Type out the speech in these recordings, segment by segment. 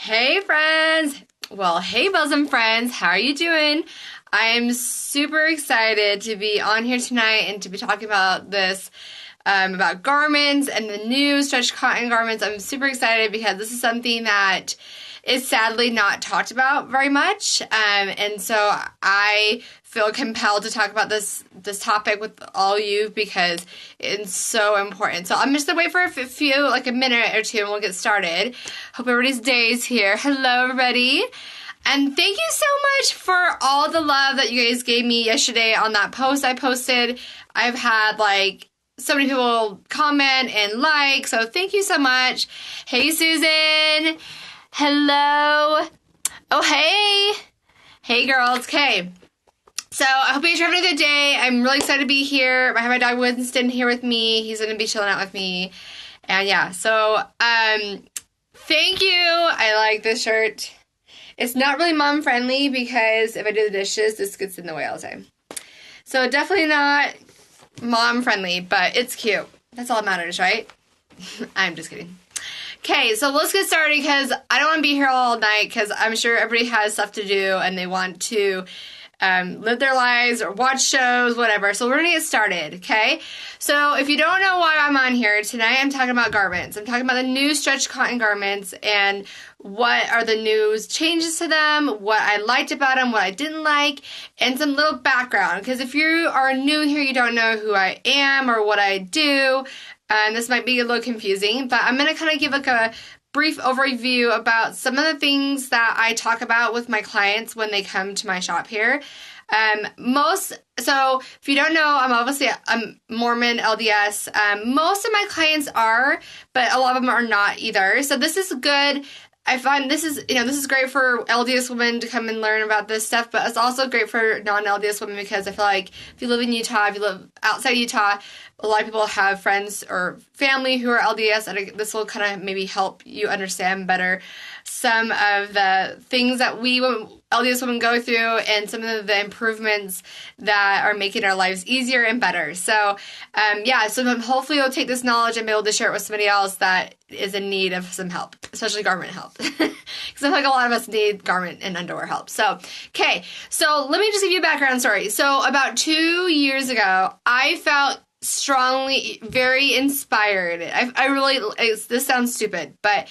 Hey friends! Well, hey bosom friends, how are you doing? I am super excited to be on here tonight and to be talking about this, about garments and the new stretch cotton garments. I'm super excited because this is something that is sadly not talked about very much. And so I feel compelled to talk about this topic with all you because it's so important. So I'm just gonna wait for a minute or two and we'll get started. Hope everybody's day is here. Hello everybody. And thank you so much for all the love that you guys gave me yesterday on that post I posted. I've had so many people comment and like, so thank you so much. Hey Susan. Hello. Oh, hey. Hey, girls. Okay. So I hope you guys are having a good day. I'm really excited to be here. I have my dog Winston here with me. He's going to be chilling out with me. And yeah, so thank you. I like this shirt. It's not really mom friendly because if I do the dishes, this gets in the way all the time. So definitely not mom friendly, but it's cute. That's all that matters, right? I'm just kidding. Okay, so let's get started because I don't want to be here all night because I'm sure everybody has stuff to do and they want to live their lives or watch shows, whatever. So we're going to get started, okay? So if you don't know why I'm on here, tonight I'm talking about garments. I'm talking about the new stretch cotton garments and what are the new changes to them, what I liked about them, what I didn't like, and some little background. Because if you are new here, you don't know who I am or what I do, this might be a little confusing, but I'm going to kind of give a brief overview about some of the things that I talk about with my clients when they come to my shop here. So if you don't know, I'm obviously a Mormon LDS. Most of my clients are, but a lot of them are not either. So this is good. I find this is great for LDS women to come and learn about this stuff, but it's also great for non-LDS women because I feel like if you live in Utah, if you live outside Utah, a lot of people have friends or family who are LDS, and this will kind of maybe help you understand better some of the things that we LDS women go through and some of the improvements that are making our lives easier and better. So, so hopefully you'll take this knowledge and be able to share it with somebody else that is in need of some help, especially garment help. Because I feel like a lot of us need garment and underwear help. So, okay, so let me just give you a background story. So about 2 years ago, I felt strongly, very inspired. This sounds stupid, but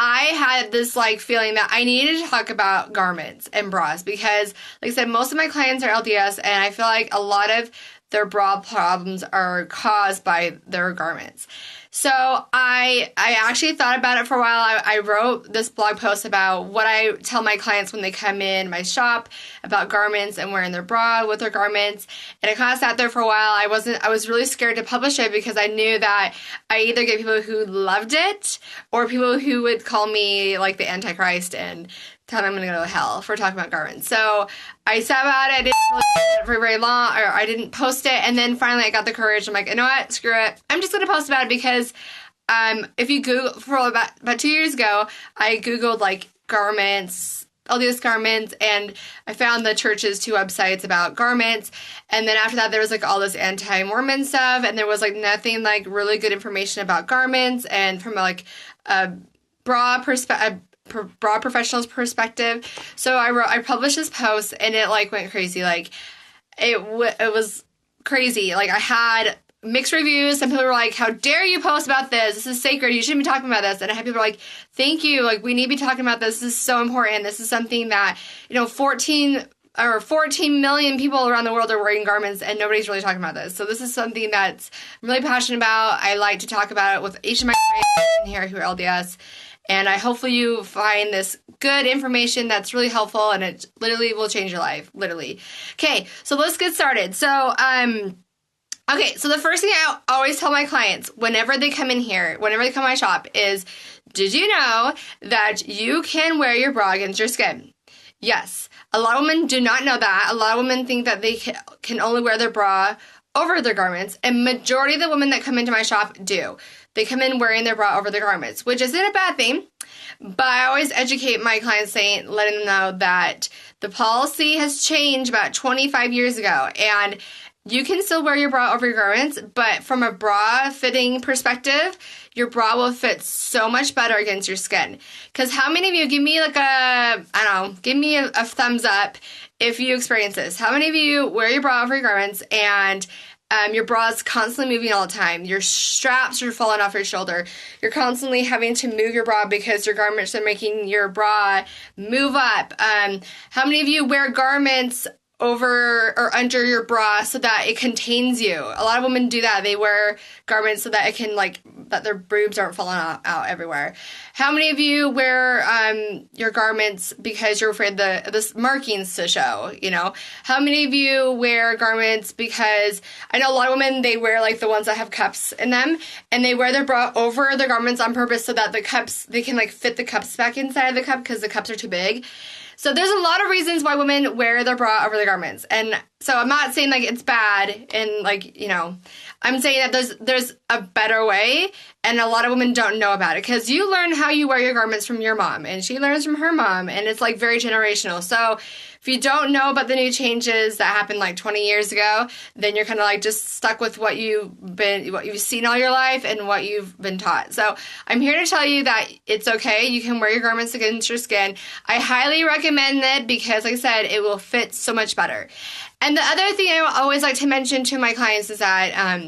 I had this feeling that I needed to talk about garments and bras because, like I said, most of my clients are LDS, and I feel like a lot of their bra problems are caused by their garments. So I actually thought about it for a while. I wrote this blog post about what I tell my clients when they come in my shop about garments and wearing their bra with their garments. And I kind of sat there for a while. I was really scared to publish it because I knew that I either get people who loved it or people who would call me the Antichrist and tell me I'm going to go to hell for talking about garments. So I sat about it. I didn't really post it for very long, or I didn't post it. And then finally I got the courage. I'm like, you know what? Screw it. I'm just going to post about it because if you Google, for about 2 years ago, I Googled garments, LDS garments, and I found the church's 2 websites about garments. And then after that, there was all this anti-Mormon stuff, and there was nothing really good information about garments and from a broad professional's perspective. So I published this post and it went crazy. It was crazy. I had mixed reviews. Some people were like, how dare you post about this? This is sacred. You shouldn't be talking about this. And I had people like, thank you. We need to be talking about this. This is so important. This is something that, 14 million people around the world are wearing garments and nobody's really talking about this. So this is something that's I'm really passionate about. I like to talk about it with each of my clients in here who are LDS. And hopefully you find this good information that's really helpful and it literally will change your life, literally. Okay, so let's get started. So, so the first thing I always tell my clients whenever they come in here, whenever they come to my shop is, did you know that you can wear your bra against your skin? Yes. A lot of women do not know that. A lot of women think that they can only wear their bra over their garments, and majority of the women that come into my shop do. They come in wearing their bra over their garments, which isn't a bad thing, but I always educate my clients letting them know that the policy has changed about 25 years ago, and you can still wear your bra over your garments, but from a bra fitting perspective, your bra will fit so much better against your skin. Because how many of you, give me like give me a thumbs up if you experience this. How many of you wear your bra over your garments and your bra is constantly moving all the time? Your straps are falling off your shoulder. You're constantly having to move your bra because your garments are making your bra move up. How many of you wear garments over or under your bra so that it contains you? A lot of women do that. They wear garments so that it can, like, that their boobs aren't falling out everywhere. How many of you wear your garments because you're afraid the markings to show, you know? How many of you wear garments because, I know a lot of women, they wear like the ones that have cups in them, and they wear their bra over their garments on purpose so that the cups, they can like fit the cups back inside of the cup because the cups are too big. So there's a lot of reasons why women wear their bra over their garments. And so I'm not saying like it's bad and like, you know, I'm saying that there's a better way, and a lot of women don't know about it because you learn how you wear your garments from your mom, and she learns from her mom, and it's like very generational. So if you don't know about the new changes that happened like 20 years ago, then you're kind of like just stuck with what you've seen all your life and what you've been taught. So I'm here to tell you that it's okay. You can wear your garments against your skin. I highly recommend it because, like I said, it will fit so much better. And the other thing I always like to mention to my clients is that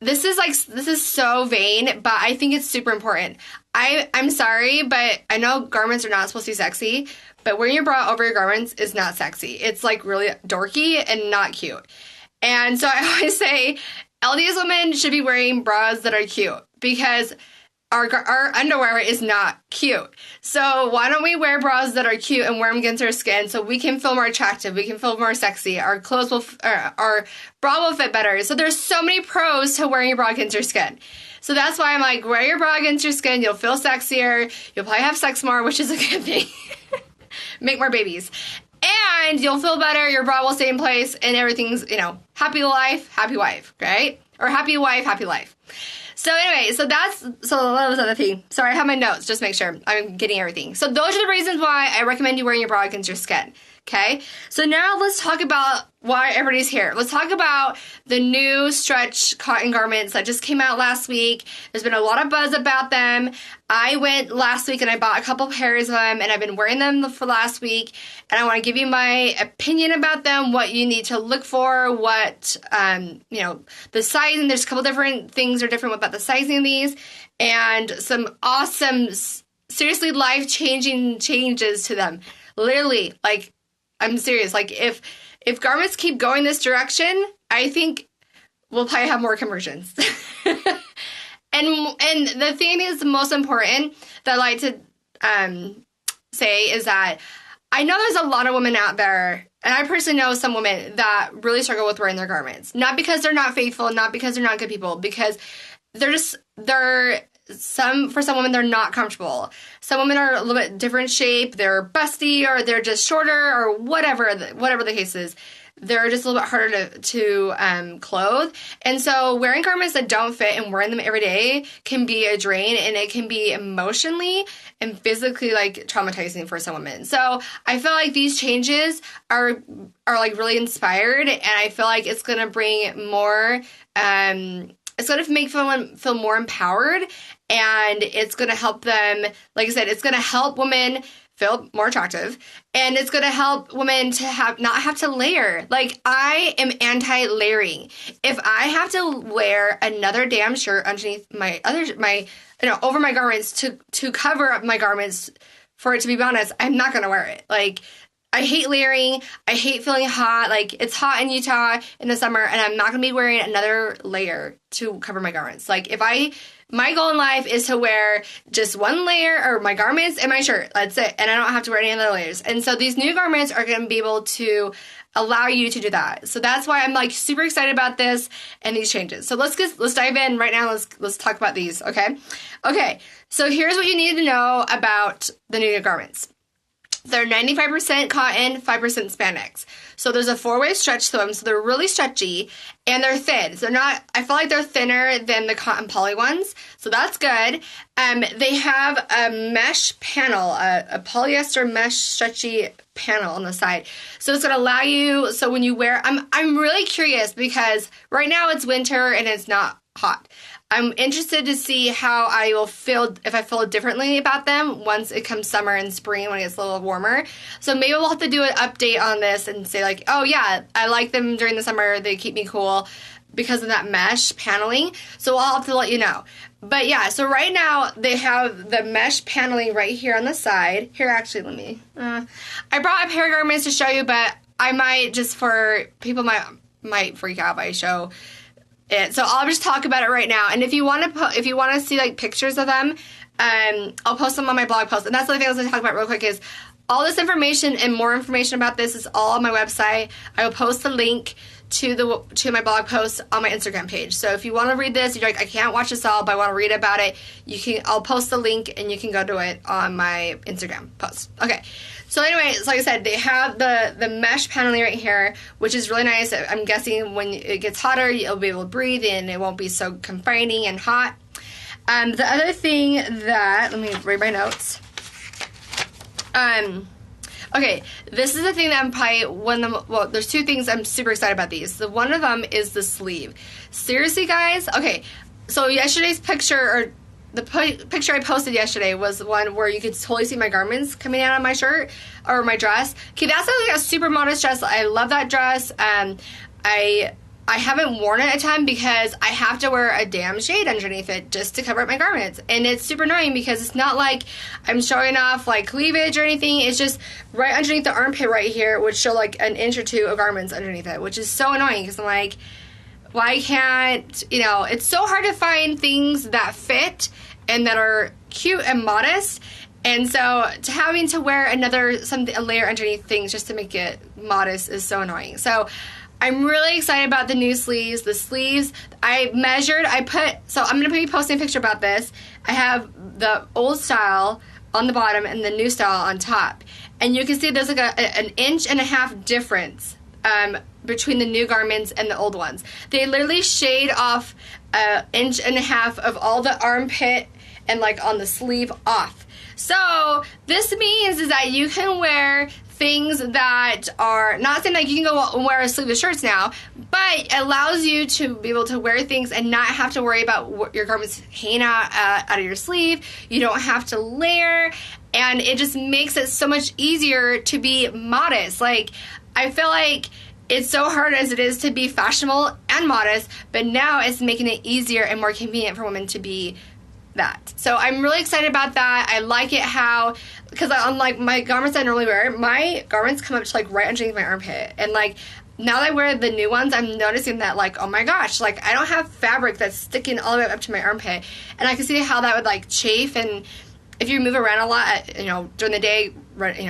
this is so vain, but I think it's super important. I'm sorry, but I know garments are not supposed to be sexy, but wearing your bra over your garments is not sexy. It's like really dorky and not cute. And so I always say LDS women should be wearing bras that are cute because our underwear is not cute. So why don't we wear bras that are cute and wear them against our skin so we can feel more attractive, we can feel more sexy, our clothes will, our bra will fit better. So there's so many pros to wearing your bra against your skin. So that's why I'm like, wear your bra against your skin, you'll feel sexier, you'll probably have sex more, which is a good thing. Make more babies. And you'll feel better, your bra will stay in place, and everything's, you know, happy life, happy wife, right? Or happy wife, happy life. So anyway, so that was the other thing. Sorry, I have my notes, just make sure I'm getting everything. So those are the reasons why I recommend you wearing your bra against your skin. Okay, so now let's talk about why everybody's here. Let's talk about the new stretch cotton garments that just came out last week. There's been a lot of buzz about them. I went last week and I bought a couple pairs of them, and I've been wearing them for last week. And I want to give you my opinion about them, what you need to look for, what, you know, the sizing. There's a couple different things are different about the sizing of these, and some awesome, seriously life-changing changes to them. Literally, like, I'm serious. Like, if garments keep going this direction, I think we'll probably have more conversions. And the thing is the most important that I like to say is that I know there's a lot of women out there, and I personally know some women that really struggle with wearing their garments. Not because they're not faithful, not because they're not good people, because for some women, they're not comfortable. Some women are a little bit different shape. They're busty, or they're just shorter, or whatever the case is. They're just a little bit harder to clothe. And so wearing garments that don't fit and wearing them every day can be a drain, and it can be emotionally and physically like traumatizing for some women. So I feel like these changes are like really inspired, and I feel like it's going to bring more, it's going to make someone feel more empowered, and it's going to help them, like I said, it's going to help women feel more attractive, and it's going to help women to not have to layer. Like, I am anti-layering. If I have to wear another damn shirt underneath over my garments to cover up my garments, for it to be honest, I'm not going to wear it. Like, I hate layering. I hate feeling hot. Like, it's hot in Utah in the summer, and I'm not going to be wearing another layer to cover my garments. Like, my goal in life is to wear just one layer, or my garments and my shirt. That's it. And I don't have to wear any other layers. And so these new garments are going to be able to allow you to do that. So that's why I'm like super excited about this and these changes. So let's dive in right now. Let's talk about these. Okay. So here's what you need to know about the new garments. They're 95% cotton, 5% spandex. So there's a 4-way stretch to them, so they're really stretchy, and they're thin. So I feel like they're thinner than the cotton poly ones, so that's good. They have a mesh panel, a polyester mesh stretchy panel on the side. So it's going to allow you, so when you wear, I'm really curious because right now it's winter and it's not hot. I'm interested to see how I will feel, if I feel differently about them once it comes summer and spring when it gets a little warmer. So maybe we'll have to do an update on this and say like, oh yeah, I like them during the summer. They keep me cool because of that mesh paneling. So I'll have to let you know. But yeah, so right now they have the mesh paneling right here on the side. Here, actually, let me, I brought a pair of garments to show you, but I might just for people might freak out if I show it. So I'll just talk about it right now. And if you want to see like pictures of them, I'll post them on my blog post. And that's the other thing I was going to talk about real quick is all this information and more information about this is all on my website. I will post the link to my blog post on my Instagram page. So if you want to read this, you're like, I can't watch this all, but I want to read about it, I'll post the link and you can go to it on my Instagram post. Okay. So anyway, so like I said, they have the mesh paneling right here, which is really nice. I'm guessing when it gets hotter, you'll be able to breathe and it won't be so confining and hot. The other thing that, let me read my notes. Okay, this is the thing that I'm probably there's two things I'm super excited about these. So one of them is the sleeve. Seriously, guys? Okay, so yesterday's picture, or the picture I posted yesterday was the one where you could totally see my garments coming out of my shirt or my dress. Okay, that's like a super modest dress. I love that dress. I haven't worn it a ton because I have to wear a damn shade underneath it just to cover up my garments. And it's super annoying because it's not like I'm showing off like cleavage or anything. It's just right underneath the armpit right here would show like an inch or two of garments underneath it, which is so annoying because I'm like, why can't, it's so hard to find things that fit and that are cute and modest. And so having to wear a layer underneath things just to make it modest is so annoying. So I'm really excited about the new sleeves. The sleeves, so I'm going to be posting a picture about this. I have the old style on the bottom and the new style on top. And you can see there's like an 1.5 inch difference between the new garments and the old ones. They literally shade off 1.5 inch of all the armpit and like on the sleeve off. So this means is that you can wear things that are not saying like you can go and wear sleeveless shirts now, but it allows you to be able to wear things and not have to worry about your garments hanging out of your sleeve. You don't have to layer, and it just makes it so much easier to be modest. Like, I feel like it's so hard as it is to be fashionable and modest, but now it's making it easier and more convenient for women to be that. So I'm really excited about that. I like it because unlike my garments I normally wear, my garments come up to like right underneath my armpit. And like now that I wear the new ones, I'm noticing that like, oh my gosh, like I don't have fabric that's sticking all the way up to my armpit. And I can see how that would like chafe, and if you move around a lot, during the day,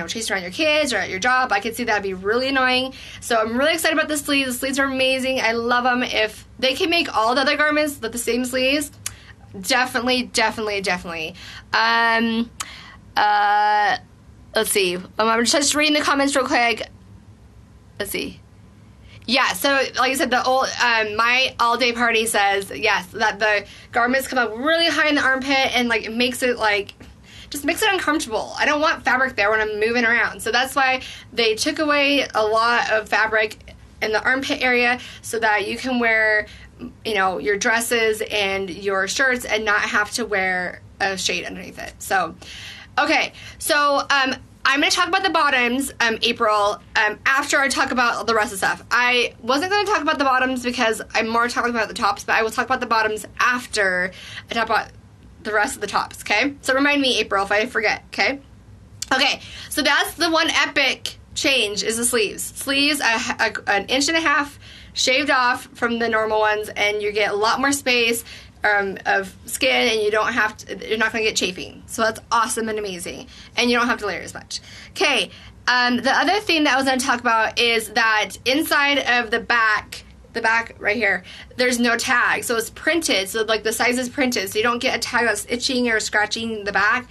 chasing around your kids or at your job, I could see that'd be really annoying. So I'm really excited about the sleeves. The sleeves are amazing. I love them. If they can make all the other garments with the same sleeves, definitely. Let's see. I'm just reading the comments real quick. Let's see. Yeah, so like I said, the old my all-day party says yes, that the garments come up really high in the armpit and like it makes it like just makes it uncomfortable. I don't want fabric there when I'm moving around. So that's why they took away a lot of fabric in the armpit area so that you can wear your dresses and your shirts and not have to wear a shade underneath it. So, okay. So, I'm going to talk about the bottoms, April, after I talk about the rest of the stuff. I wasn't going to talk about the bottoms because I'm more talking about the tops, but I will talk about the bottoms after I talk about the rest of the tops, okay? So remind me, April, if I forget, okay? Okay, so that's the one epic change is the sleeves. Sleeves, 1.5 inches shaved off from the normal ones, and you get a lot more space of skin, and you're not going to get chafing. So that's awesome and amazing, and you don't have to layer as much. Okay, the other thing that I was going to talk about is that inside of the back right here, there's no tag, so it's printed, so like the size is printed, so you don't get a tag that's itching or scratching the back.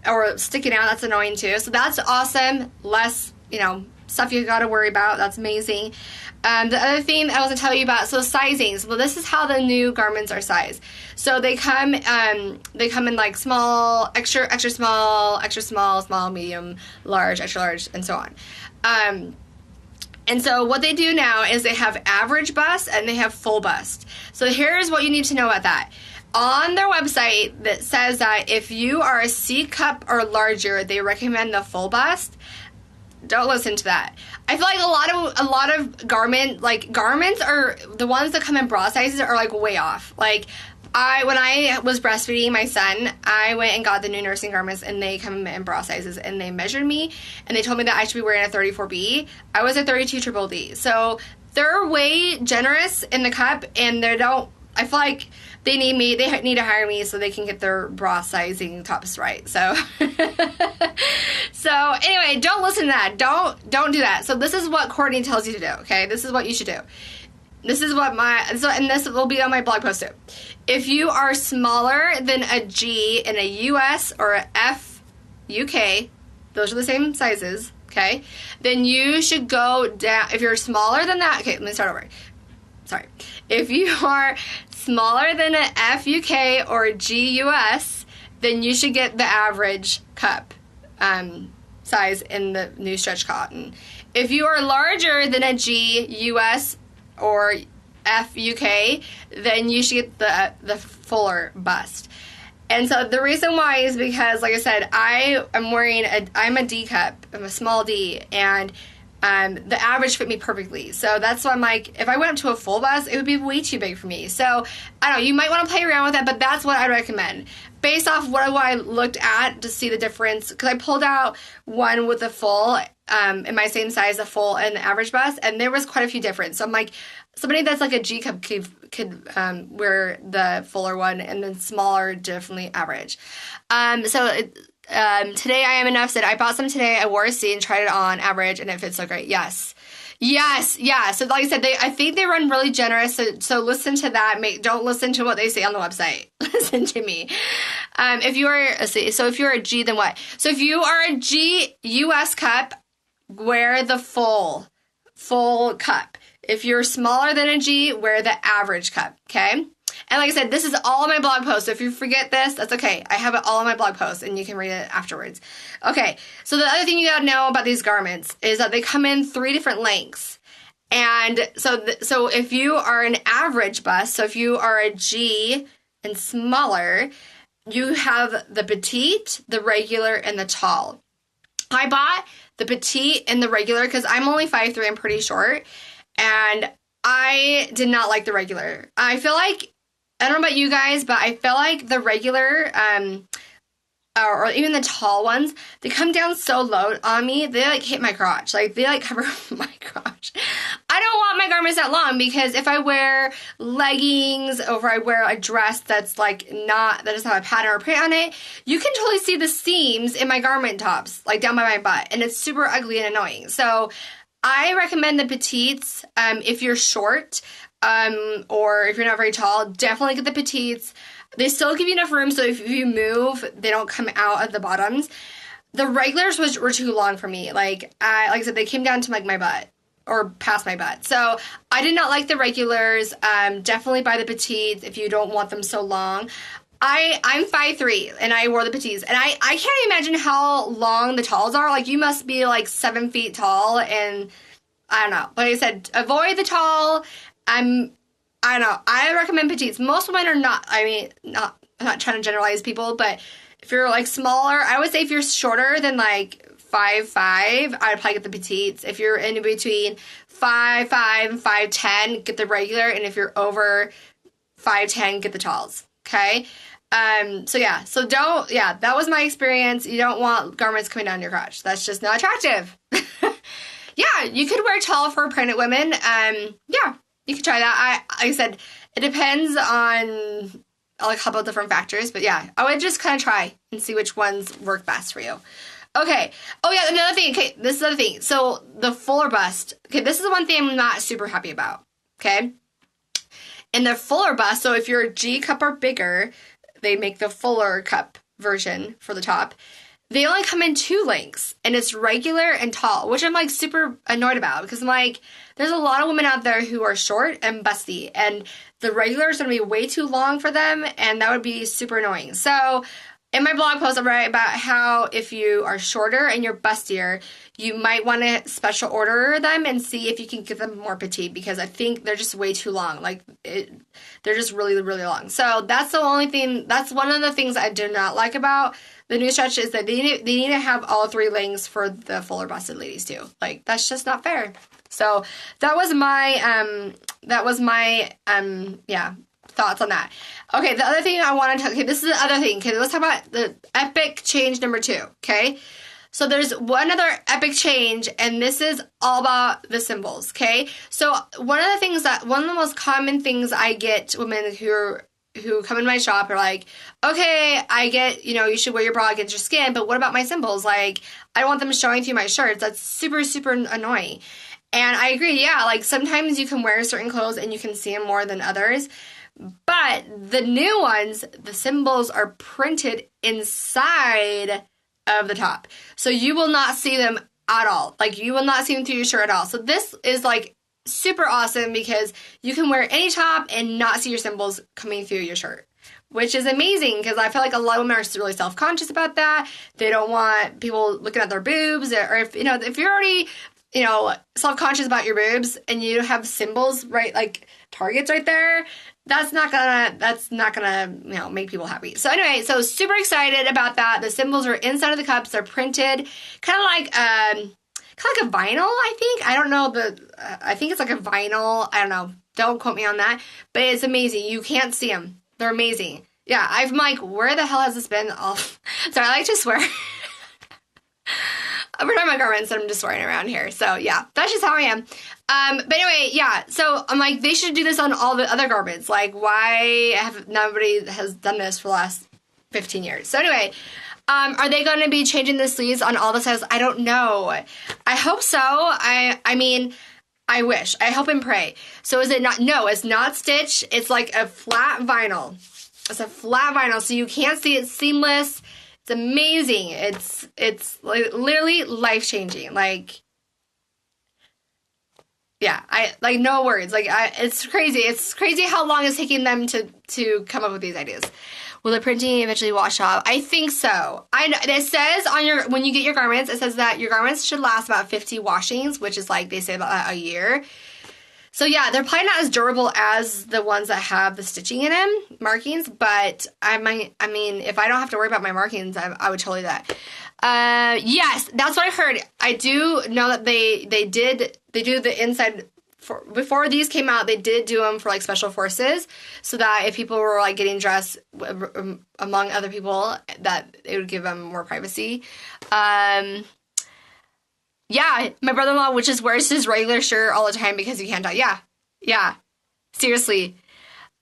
or sticking out. That's annoying too. So that's awesome. Less, stuff you got to worry about. That's amazing. The other thing I was going to tell you about, so sizing. So this is how the new garments are sized. So they come in like small, extra small, small, medium, large, extra large, and so on. And so what they do now is they have average bust and they have full bust. So here's what you need to know about that. On their website, that says that if you are a C cup or larger, they recommend the full bust. Don't listen to that. I feel like a lot of garments are the ones that come in bra sizes are like way off. Like when I was breastfeeding my son, I went and got the new nursing garments, and they come in bra sizes, and they measured me, and they told me that I should be wearing a 34B. I was a 32 triple D. So they're way generous in the cup, and I feel like they need to hire me so they can get their bra sizing tops right. So so anyway, don't listen to that. Don't do that. So this is what Courtney tells you to do, okay? This is what you should do. This is what and this will be on my blog post too. If you are smaller than a G in a US or a F UK, those are the same sizes, okay? Then you should go down. If you're smaller than that, okay, let me start over. Sorry. If you are smaller than an F UK or G US, then you should get the average cup size in the new stretch cotton. If you are larger than a G US or F UK, then you should get the fuller bust. And so the reason why is because, like I said, I'm a D cup. I'm a small D, and the average fit me perfectly. So that's why I'm like, if I went up to a full bust, it would be way too big for me. So I don't know, you might want to play around with that, but that's what I recommend. Based off what I looked at to see the difference, because I pulled out one with the full, in my same size, the full and the average bust, and there was quite a few difference. So I'm like, somebody that's like a G cup could wear the fuller one, and then smaller, definitely average. Today I am enough said I bought some today. I wore a C and tried it on average, and it fits so great. Yes. So like I said, I think they run really generous. So listen to that. Don't listen to what they say on the website. Listen to me. If you're a G, then what? So if you are a G US cup, wear the full cup. If you're smaller than a G, wear the average cup. Okay. And like I said, this is all on my blog post. So if you forget this, that's okay. I have it all on my blog post, and you can read it afterwards. Okay, so the other thing you gotta know about these garments is that they come in 3 different lengths. And so if you are an average bust, so if you are a G and smaller, you have the petite, the regular, and the tall. I bought the petite and the regular because I'm only 5'3", I'm pretty short, and I did not like the regular. I feel like, I don't know about you guys, but I feel like the regular, or even the tall ones, they come down so low on me, they like hit my crotch. Like, they like cover my crotch. I don't want my garments that long, because if I wear leggings or I wear a dress that's like that doesn't have a pattern or print on it, you can totally see the seams in my garment tops, like down by my butt, and it's super ugly and annoying. So I recommend the petites if you're short, or if you're not very tall, definitely get the petites. They still give you enough room, so if you move, they don't come out at the bottoms. The regulars were too long for me. Like I said, they came down to like my butt or past my butt. So I did not like the regulars. Definitely buy the petites if you don't want them so long. I'm 5'3", and I wore the petites, and I can't imagine how long the talls are. Like, you must be like 7 feet tall, and I don't know. Like I said, avoid the tall. I don't know. I recommend petites. Most women are not. I'm not trying to generalize people, but if you're like smaller, I would say if you're shorter than like 5'5", I'd probably get the petites. If you're in between 5'5" and 5'10", get the regular, and if you're over 5'10", get the talls. Okay. That was my experience. You don't want garments coming down your crotch. That's just not attractive. Yeah, you could wear tall for pregnant women. You could try that. Like I said, it depends on like a couple of different factors, but yeah, I would just kind of try and see which ones work best for you. Okay. Oh yeah, another thing. Okay, this is the other thing. So the fuller bust. Okay, this is the one thing I'm not super happy about. Okay. In the fuller bust, so if you're a G cup or bigger, they make the fuller cup version for the top. they only come in 2 lengths, and it's regular and tall, which I'm like super annoyed about because I'm like, there's a lot of women out there who are short and busty, and the regular is going to be way too long for them, and that would be super annoying. So in my blog post, I write about how if you are shorter and you're bustier, you might want to special order them and see if you can get them more petite, because I think they're just way too long. Like, they're just really, really long. So that's the only thing, that's one of the things I do not like about the new stretch, is that they need to have all 3 lengths for the fuller busted ladies too. Like, that's just not fair. So that was my thoughts on that. Okay, the other thing I want to talk, okay, this is the other thing. Okay, let's talk about the epic change number 2, okay? So there's one other epic change, and this is all about the symbols, okay? So one of the most common things I get women who come in my shop are like, okay, I get, you should wear your bra against your skin, but what about my symbols? Like, I don't want them showing through my shirts. That's super, super annoying. And I agree, yeah, like sometimes you can wear certain clothes and you can see them more than others. But the new ones, the symbols are printed inside of the top. So you will not see them at all. Like, you will not see them through your shirt at all. So this is like super awesome because you can wear any top and not see your symbols coming through your shirt, which is amazing because I feel like a lot of women are really self-conscious about that. They don't want people looking at their boobs, or if you're already, self-conscious about your boobs and you have symbols, right, like targets right there, that's not gonna make people happy. So anyway, so super excited about that. The symbols are inside of the cups. They're printed kind of like a vinyl, I think. I don't know, I think it's like a vinyl. I don't know. Don't quote me on that. But it's amazing. You can't see them. They're amazing. Yeah, I'm like, where the hell has this been? So I like to swear. We're talking about garments and I'm just swearing around here. So yeah, that's just how I am. But anyway, yeah. So I'm like, they should do this on all the other garments. Like, why nobody has done this for the last 15 years? So anyway, are they going to be changing the sleeves on all the sizes? I don't know. I hope so. I mean, I wish. I hope and pray. So is it not? No, it's not stitched. It's like a flat vinyl. It's a flat vinyl, so you can't see it. Seamless. It's amazing. It's like literally life-changing. Like, yeah, I like no words. Like, it's crazy. It's crazy how long it's taking them to come up with these ideas. Will the printing eventually wash off? I think so. It says when you get your garments, it says that your garments should last about 50 washings, which is like they say about a year. So yeah, they're probably not as durable as the ones that have the stitching in them, markings, but I mean, if I don't have to worry about my markings, I would totally do that. Yes, that's what I heard. I do know that they do the inside. Before these came out, they did do them for like special forces, so that if people were like getting dressed among other people, that it would give them more privacy. Yeah, my brother-in-law, which just wears his regular shirt all the time because he can't tell. Yeah, seriously.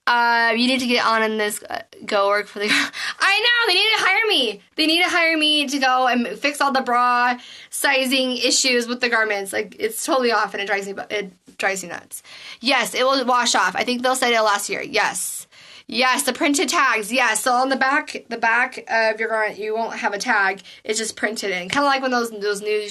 You need to get on in this, go work for the... I know, they need to hire me. They need to hire me to go and fix all the bra sizing issues with the garments. Like, it's totally off and it drives me nuts. Yes, it will wash off. I think they'll say it'll last a year. Yes, the printed tags. Yes, so on the back of your garment, you won't have a tag. It's just printed in. Kind of like when those new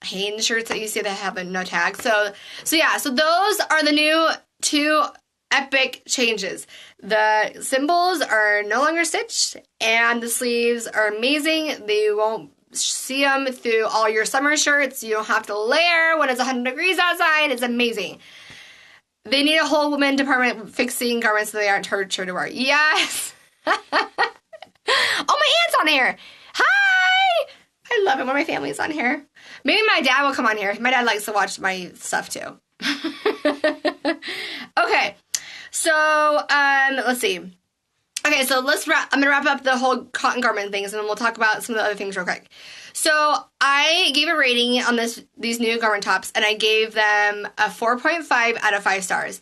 Hanes shirts that you see that have no tag. So yeah, so those are the new 2 epic changes. The symbols are no longer stitched, and the sleeves are amazing. They won't see them through all your summer shirts. You don't have to layer when it's 100 degrees outside. It's amazing. They need a whole women department fixing garments so they aren't hard to wear. Yes. Oh, my aunt's on here. Hi. I love it when my family's on here. Maybe my dad will come on here. My dad likes to watch my stuff too. Okay. So, let's see. Okay, so I'm going to wrap up the whole cotton garment things, and then we'll talk about some of the other things real quick. So, I gave a rating on these new garment tops, and I gave them a 4.5 out of 5 stars.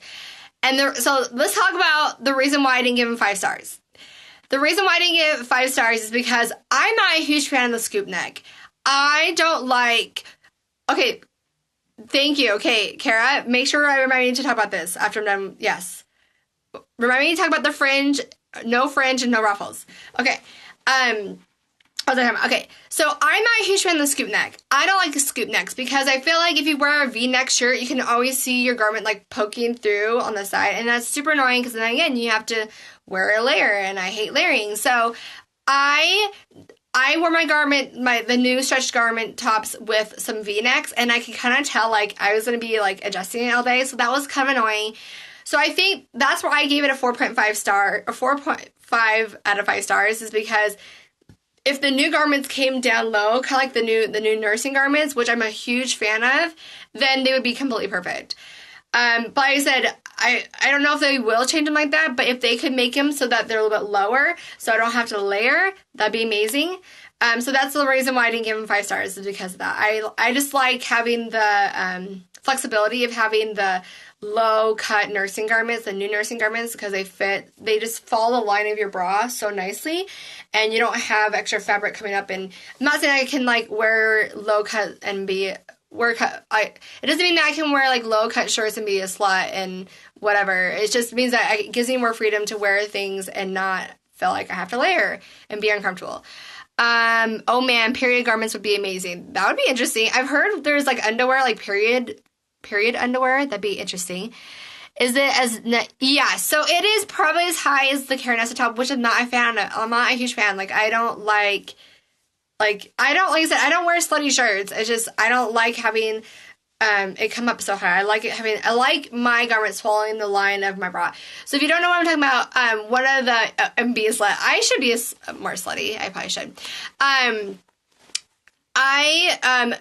So, let's talk about the reason why I didn't give them 5 stars. The reason why I didn't give 5 stars is because I'm not a huge fan of the scoop neck. I don't like... Okay, thank you. Okay, Kara, make sure I remind you to talk about this after I'm done. Yes. Remind me to talk about the fringe, no fringe, and no ruffles. Okay. Okay, so I'm not a huge fan of the scoop neck. I don't like the scoop necks because I feel like if you wear a V-neck shirt, you can always see your garment like poking through on the side, and that's super annoying because then again, you have to wear a layer, and I hate layering. So I wore my garment, the new stretched garment tops with some V-necks, and I could kind of tell like I was going to be like adjusting it all day, so that was kind of annoying. So I think that's where I gave it a 4.5 star, or 4.5 out of 5 stars, is because if the new garments came down low, kind of like the new nursing garments, which I'm a huge fan of, then they would be completely perfect. But like I said, I don't know if they will change them like that, but if they could make them so that they're a little bit lower, so I don't have to layer, that'd be amazing. So that's the reason why I didn't give them 5 stars, is because of that. I just like having the flexibility of having the low-cut nursing garments, the new nursing garments, because they just follow the line of your bra so nicely, and you don't have extra fabric coming up. And I'm not saying I can like wear low-cut and be it doesn't mean that I can wear like low-cut shirts and be a slut and whatever. It just means that it gives me more freedom to wear things and not feel like I have to layer and be uncomfortable. Oh man, period garments would be amazing. That would be interesting. I've heard there's like underwear, like period underwear. That'd be interesting. Is it yeah, so it is probably as high as the Carinessa top, which I'm not a fan of. I'm not a huge fan. Like I don't like I said, I don't wear slutty shirts. It's just I don't like having it come up so high. I like my garments following the line of my bra. So if you don't know what I'm talking about, one of the be a slut. I should be more slutty. I probably should.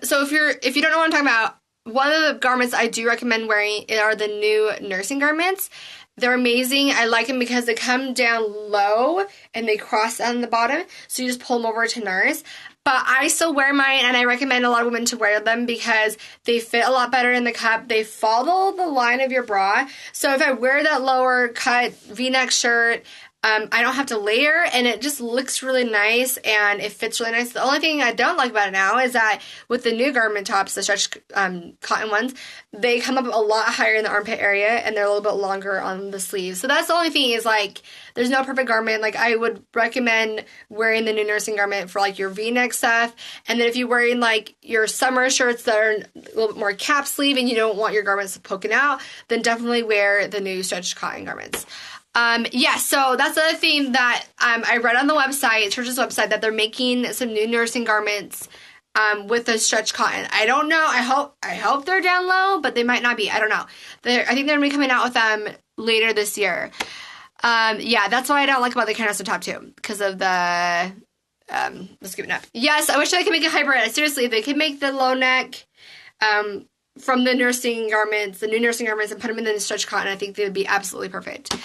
So if you don't know what I'm talking about, one of the garments I do recommend wearing are the new nursing garments. They're amazing. I like them because they come down low and they cross on the bottom, so you just pull them over to nurse. But I still wear mine, and I recommend a lot of women to wear them because they fit a lot better in the cup. They follow the line of your bra. So if I wear that lower cut V-neck shirt, I don't have to layer, and it just looks really nice, and it fits really nice. The only thing I don't like about it now is that with the new garment tops, the stretch cotton ones, they come up a lot higher in the armpit area, and they're a little bit longer on the sleeves. So that's the only thing, is like there's no perfect garment. Like I would recommend wearing the new nursing garment for like your V-neck stuff, and then if you're wearing like your summer shirts that are a little bit more cap sleeve and you don't want your garments poking out, then definitely wear the new stretched cotton garments. So that's the other thing that I read on the website, Church's website, that they're making some new nursing garments with the stretch cotton. I don't know. I hope they're down low, but they might not be. I don't know. I think they're going to be coming out with them later this year. That's why I don't like about the Carinessa top too, because of the let's give it up. Yes, I wish they could make a hybrid. Seriously, if they could make the low neck from the nursing garments, the new nursing garments, and put them in the stretch cotton, I think they would be absolutely perfect.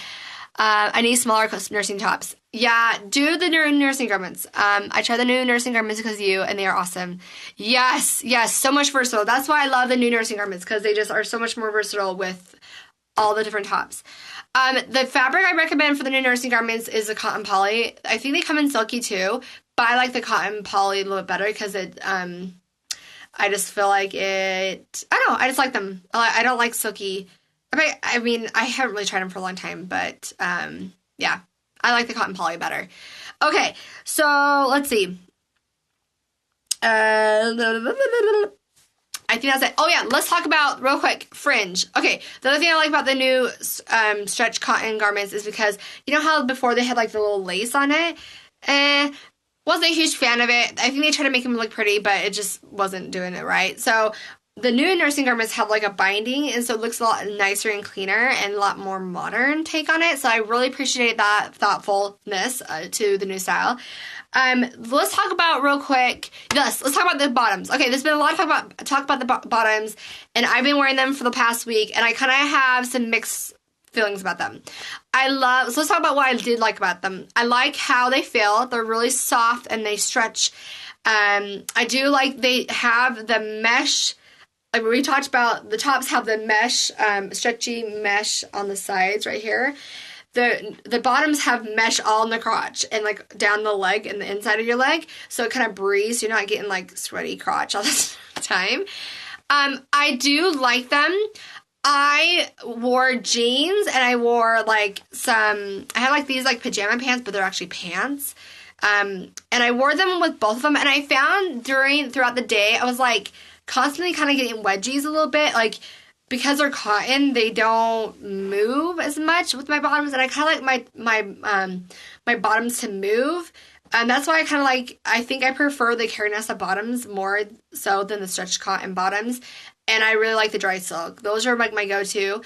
I need smaller nursing tops. Yeah, do the new nursing garments. I tried the new nursing garments because of you, and they are awesome. Yes, so much versatile. That's why I love the new nursing garments, because they just are so much more versatile with all the different tops. The fabric I recommend for the new nursing garments is the cotton poly. I think they come in silky too, but I like the cotton poly a little bit better because it, I just feel like it, I don't know, I just like them. I don't like silky. I mean, I haven't really tried them for a long time, but I like the cotton poly better. Okay, so let's see. I think that's it. Oh yeah, let's talk about, real quick, fringe. Okay, the other thing I like about the new stretch cotton garments is because, you know how before they had like the little lace on it? Wasn't a huge fan of it. I think they tried to make them look pretty, but it just wasn't doing it right. So the new nursing garments have like a binding, and so it looks a lot nicer and cleaner and a lot more modern take on it. So I really appreciate that thoughtfulness to the new style. Let's talk about real quick. Yes, let's talk about the bottoms. Okay, there's been a lot of talk about the bottoms, and I've been wearing them for the past week, and I kind of have some mixed feelings about them. So let's talk about what I did like about them. I like how they feel. They're really soft and they stretch. I do like they have the mesh. Like we talked about, the tops have the mesh, stretchy mesh on the sides right here. The bottoms have mesh all in the crotch and like down the leg and the inside of your leg, so it kind of breathes. You're not getting like sweaty crotch all the time. I do like them. I wore jeans and I wore like I had like these like pajama pants, but they're actually pants. And I wore them with both of them, and I found throughout the day, I was like constantly kind of getting wedgies a little bit, like because they're cotton, they don't move as much with my bottoms, and I kind of like my bottoms to move. And that's why I think I prefer the Carinessa bottoms more so than the stretch cotton bottoms. And I really like the dry silk. Those are like my go-to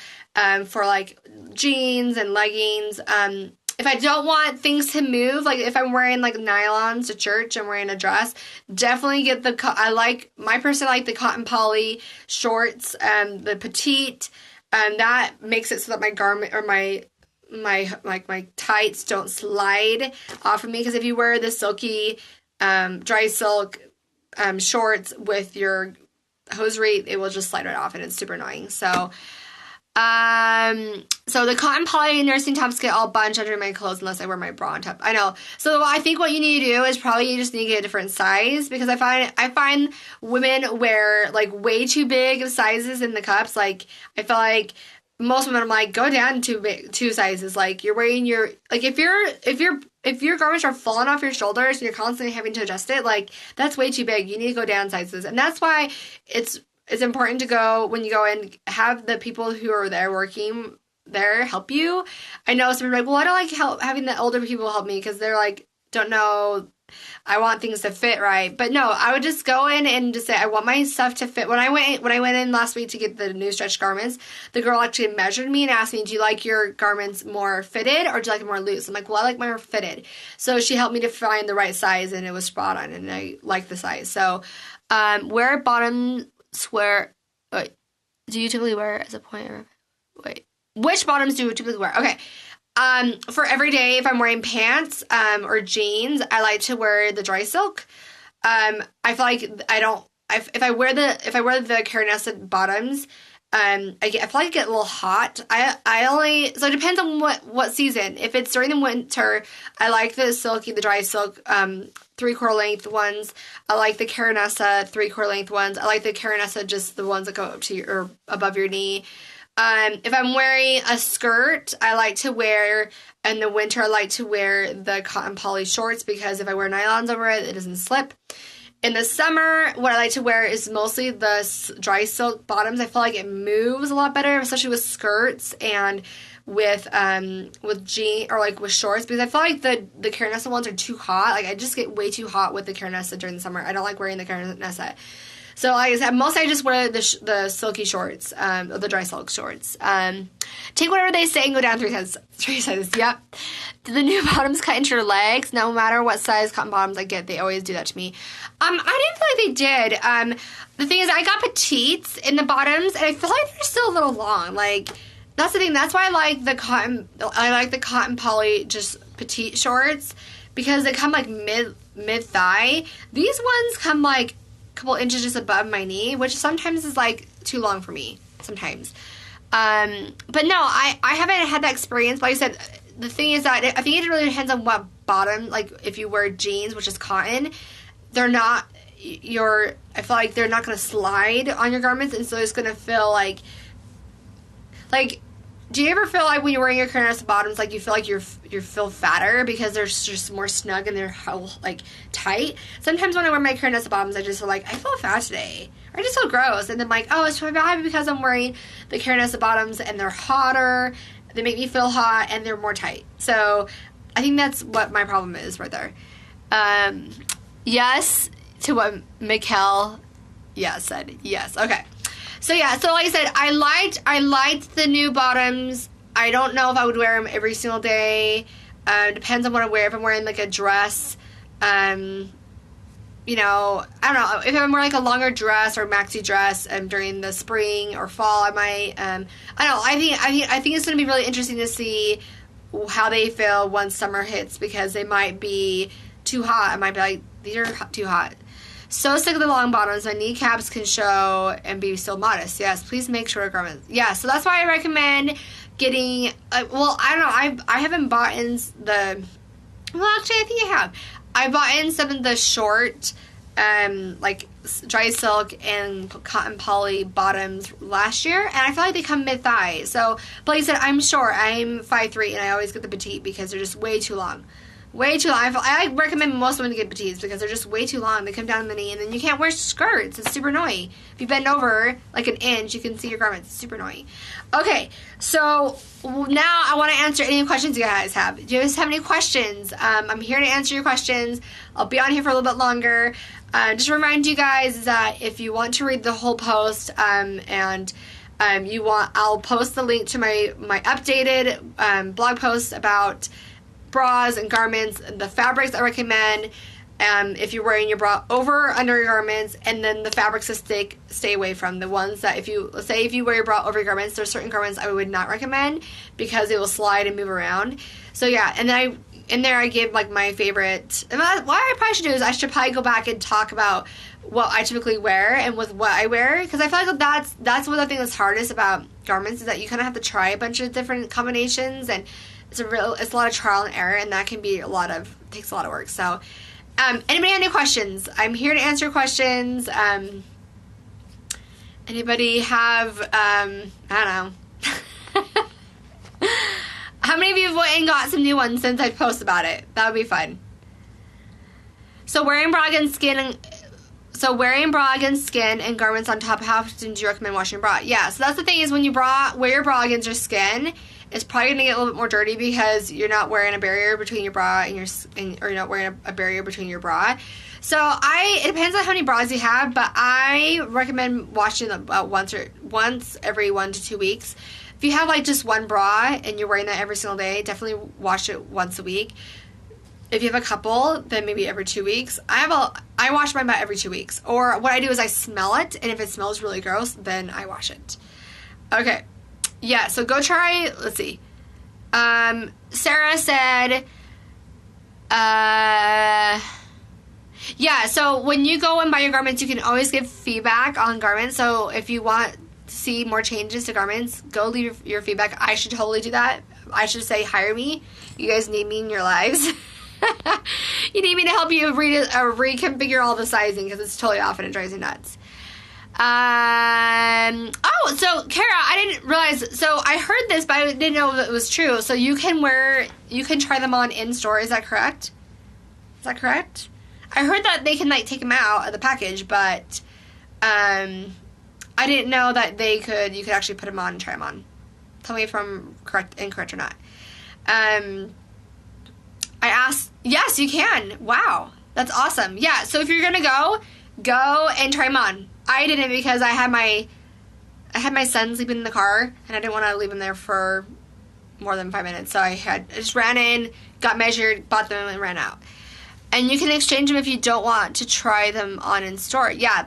for like jeans and leggings. If I don't want things to move, like if I'm wearing like nylons to church and wearing a dress, definitely get the, I personally like the cotton poly shorts, the Petite, and that makes it so that my garment or my tights don't slide off of me, because if you wear the silky dry silk shorts with your hosiery, it will just slide right off, and it's super annoying. So the cotton poly nursing tops get all bunched under my clothes unless I wear my bra on top. I know. So I think what you need to do is probably you just need to get a different size, because I find women wear like way too big of sizes in the cups. Like I feel like most women, I'm like, go down two sizes. Like you're wearing your, like if your garments are falling off your shoulders and you're constantly having to adjust it, like that's way too big. You need to go down sizes. And that's why it's important to go, when you go in, have the people who are there working there help you. I know some people are like, well, I don't like having the older people help me, because they're like, don't know, I want things to fit right. But no, I would just go in and just say, I want my stuff to fit. When I went in last week to get the new stretch garments, the girl actually measured me and asked me, do you like your garments more fitted or do you like it more loose? I'm like, well, I like mine more fitted. So she helped me to find the right size, and it was spot on, and I like the size. So wear bottoms where, wait, do you typically wear as a point? Wait, which bottoms do you typically wear? Okay. For every day, if I'm wearing pants or jeans, I like to wear the dry silk. I feel like if I wear the Carinessa bottoms, I feel like I get a little hot. So it depends on what season. If it's during the winter, I like the dry silk 3/4 length ones. I like the Carinessa 3/4 length ones. I like the Carinessa just the ones that go up to or above your knee. If I'm wearing a skirt, I like to wear, in the winter, I like to wear the cotton poly shorts, because if I wear nylons over it, it doesn't slip. In the summer, what I like to wear is mostly the dry silk bottoms. I feel like it moves a lot better, especially with skirts and with jeans or like with shorts, because I feel like the Carinessa ones are too hot. Like I just get way too hot with the Carinessa during the summer. I don't like wearing the Carinessa. So like I said, mostly I just wear the silky shorts, the dry silk shorts. Take whatever they say and go down 3 sizes. Yep. Do the new bottoms cut into your legs? No matter what size cotton bottoms I get, they always do that to me. I didn't feel like they did. The thing is, I got petites in the bottoms, and I feel like they're still a little long. Like that's the thing. That's why I like the cotton poly just petite shorts, because they come like mid thigh. These ones come like couple inches just above my knee, which sometimes is like too long for me sometimes. But no, I haven't had that experience. But like I said, the thing is that I think it really depends on what bottom, like if you wear jeans, which is cotton, I feel like they're not going to slide on your garments, and so it's going to feel like, do you ever feel like when you're wearing your Carinessa bottoms, like you feel like you feel fatter because they're just more snug and they're like tight? Sometimes when I wear my Carinessa bottoms, I just feel like I feel fat today, or I just feel gross, and then like, oh, it's probably because I'm wearing the Carinessa bottoms and they're hotter, they make me feel hot, and they're more tight. So I think that's what my problem is right there. Yes to what Mikkel said. Yes. Okay. So yeah, so like I said, I liked the new bottoms. I don't know if I would wear them every single day. Depends on what I wear. If I'm wearing like a dress, I don't know. If I'm wearing like a longer dress or maxi dress during the spring or fall, I might. I don't know. I think it's going to be really interesting to see how they feel once summer hits, because they might be too hot. I might be like, these are too hot. So sick of the long bottoms. My kneecaps can show and be still modest. Yes, please make shorter garments. Yeah, so that's why I recommend getting. I don't know. I haven't bought in the. Well, actually, I think I have. I bought in some of the short, like dry silk and cotton poly bottoms last year, and I feel like they come mid thigh. So, but like I said, I'm short. I'm 5'3", and I always get the petite because they're just way too long. Way too long. I recommend most women to get petites because they're just way too long. They come down the knee, and then you can't wear skirts. It's super annoying. If you bend over like an inch, you can see your garments. It's super annoying. Okay, so now I want to answer any questions you guys have. Do you guys have any questions? I'm here to answer your questions. I'll be on here for a little bit longer. Just to remind you guys that if you want to read the whole post, I'll post the link to my updated blog post about bras and garments, the fabrics I recommend, if you're wearing your bra over or under your garments, and then the fabrics to stay away from. The ones that if you wear your bra over your garments, there's certain garments I would not recommend because it will slide and move around. So yeah, and then I give like my favorite. And what I probably should do is I should probably go back and talk about what I typically wear and with what I wear, because I feel like that's one of the things that's hardest about garments is that you kind of have to try a bunch of different combinations, and it's a lot of trial and error, and that can be takes a lot of work. So anybody have any questions? I'm here to answer questions. Anybody have I don't know. How many of you have went and got some new ones since I posted about it? That would be fun. So wearing bra against skin and garments on top, how often do you recommend washing your bra? Yeah, so that's the thing is when you wear your bra against your skin, it's probably going to get a little bit more dirty because you're not wearing a barrier between your bra or you're not wearing a barrier between your bra. So it depends on how many bras you have, but I recommend washing them once every 1 to 2 weeks. If you have like just one bra and you're wearing that every single day, definitely wash it once a week. If you have a couple, then maybe every 2 weeks. I wash my butt every 2 weeks. Or what I do is I smell it, and if it smells really gross, then I wash it. Okay. Yeah, so go try, let's see. Sarah said, yeah, so when you go and buy your garments, you can always give feedback on garments. So if you want to see more changes to garments, go leave your feedback. I should totally do that. I should say, hire me. You guys need me in your lives. You need me to help you reconfigure all the sizing because it's totally off and it drives me nuts. So Kara, I didn't realize, so I heard this, but I didn't know if it was true. So you can try them on in store. Is that correct? I heard that they can like take them out of the package, but I didn't know that you could actually put them on and try them on. Tell me if I'm incorrect or not. I asked, yes, you can. Wow, that's awesome. Yeah, so if you're gonna go and try them on. I didn't because I had my son sleeping in the car, and I didn't want to leave him there for more than 5 minutes. So I just ran in, got measured, bought them, and ran out. And you can exchange them if you don't want to try them on in store. Yeah,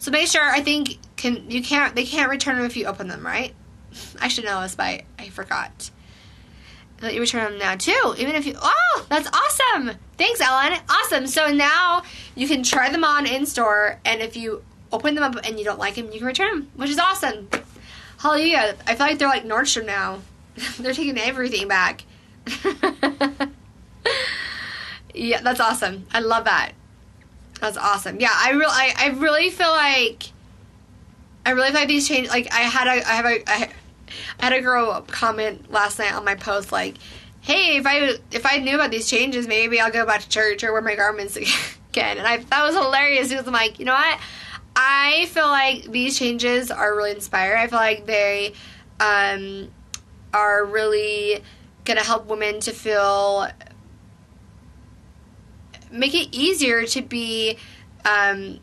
So make sure. I think they can't return them if you open them, right? I should know this, but I forgot. Let you return them now too, even if you. Oh, that's awesome! Thanks, Ellen. Awesome. So now you can try them on in store, and if you open them up and you don't like them, you can return them, which is awesome. Hallelujah! I feel like they're like Nordstrom now. They're taking everything back. Yeah, that's awesome. I love that. That's awesome. Yeah, I really feel like these changes. Like I had a girl comment last night on my post like, "Hey, if I knew about these changes, maybe I'll go back to church or wear my garments again." And that was hilarious because I'm like, you know what? I feel like these changes are really inspiring. I feel like they are really gonna help women to make it easier to be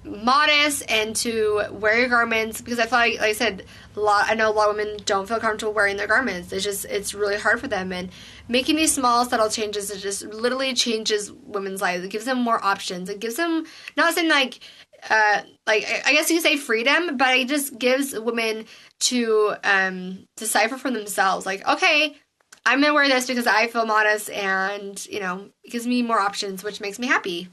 modest and to wear your garments, because I feel like I said, I know a lot of women don't feel comfortable wearing their garments. It's really hard for them, and making these small subtle changes, it just literally changes women's lives. It gives them more options. It gives them, not saying like I guess you could say freedom, but it just gives women to decipher for themselves. Like, okay, I'm gonna wear this because I feel modest, and it gives me more options, which makes me happy.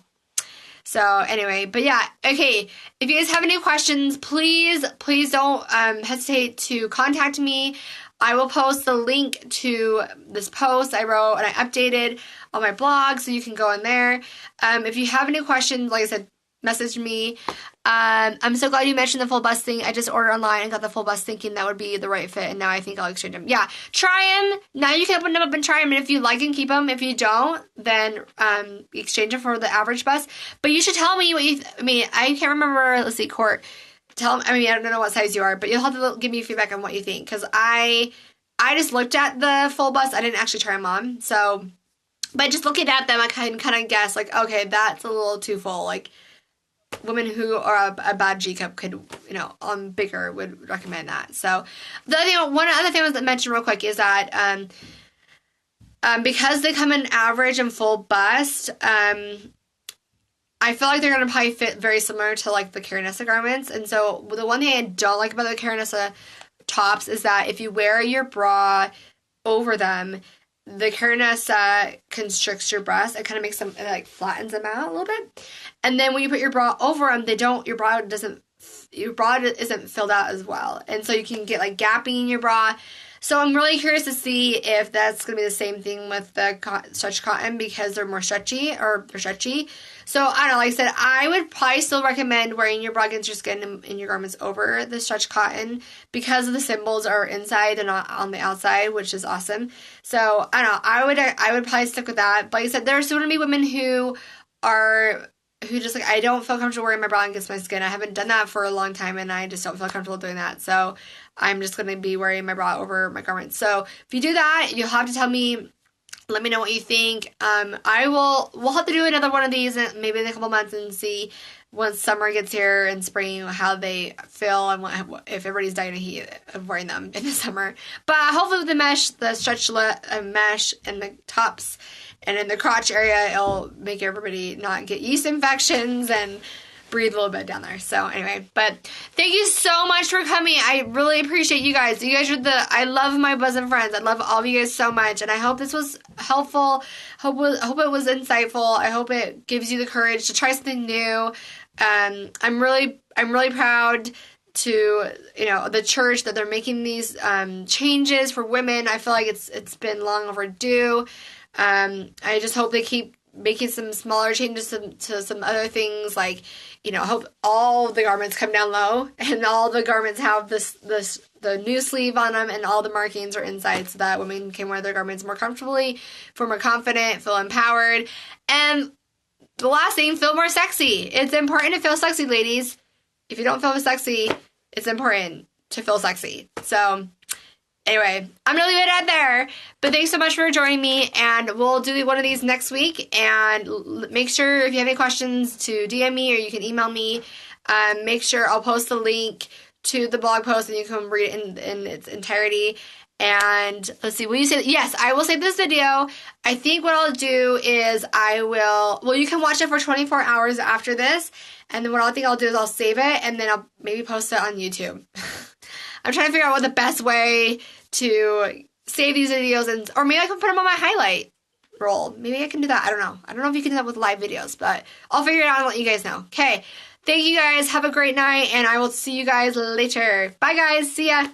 So anyway, but yeah, okay. If you guys have any questions, please don't hesitate to contact me. I will post the link to this post I wrote and I updated on my blog, so you can go in there. If you have any questions, like I said, message me. I'm so glad you mentioned the full bust thing. I just ordered online and got the full bust thinking that would be the right fit, and now I think I'll exchange them. Yeah, try them. Now you can open them up and try them, and if you like them, keep them. If you don't, then exchange them for the average bust. But you should tell me what you... I can't remember... Let's see, Court. I don't know what size you are, but you'll have to give me feedback on what you think, because I just looked at the full bust. I didn't actually try them on, so... But just looking at them, I can kind of guess, like, okay, that's a little too full. Like, women who are a bad G cup could, on bigger would recommend that. So, one other thing I was to mention real quick is that because they come in average and full bust, I feel like they're going to probably fit very similar to, like, the Carinessa garments. And so, the one thing I don't like about the Carinessa tops is that if you wear your bra over them, the Carinessa constricts your breasts. It kind of makes them, it like flattens them out a little bit. And then when you put your bra over them, your bra isn't filled out as well. And so you can get like gapping in your bra. So I'm really curious to see if that's going to be the same thing with the stretch cotton, because they're more stretchy, or they're stretchy. So I don't know, like I said, I would probably still recommend wearing your bra against your skin in your garments over the stretch cotton, because the symbols are inside and not on the outside, which is awesome. So I don't know, I would probably stick with that. But like I said, there are still going to be women who just like, I don't feel comfortable wearing my bra against my skin. I haven't done that for a long time, and I just don't feel comfortable doing that. So I'm just going to be wearing my bra over my garments. So if you do that, you'll have to tell me. Let me know what you think. We'll have to do another one of these maybe in a couple months and see once summer gets here and spring how they feel and if everybody's dying of heat of wearing them in the summer. But hopefully with the mesh, the stretch mesh and the tops and in the crotch area, it'll make everybody not get yeast infections and breathe a little bit down there. So anyway, but thank you so much for coming. I really appreciate you guys. You guys are I love my bosom friends. I love all of you guys so much, and I hope this was helpful. Hope it was insightful. I hope it gives you the courage to try something new. I'm really proud to the church that they're making these changes for women. I feel like it's been long overdue. I just hope they keep making some smaller changes to some other things, like, I hope all the garments come down low and all the garments have the new sleeve on them and all the markings are inside, so that women can wear their garments more comfortably, feel more confident, feel empowered. And the last thing, feel more sexy. It's important to feel sexy, ladies. If you don't feel sexy, it's important to feel sexy. So anyway, I'm going to leave it at there. But thanks so much for joining me, and we'll do one of these next week. And make sure if you have any questions to DM me, or you can email me. Make sure I'll post the link to the blog post, and you can read it in its entirety. And let's see, will you say, yes, I will save this video. I think what I'll do is you can watch it for 24 hours after this. And then what I think I'll do is I'll save it, and then I'll maybe post it on YouTube. I'm trying to figure out what the best way to save these videos, or maybe I can put them on my highlight roll. Maybe I can do that. I don't know. I don't know if you can do that with live videos, but I'll figure it out and let you guys know. Okay. Thank you guys. Have a great night, and I will see you guys later. Bye, guys. See ya.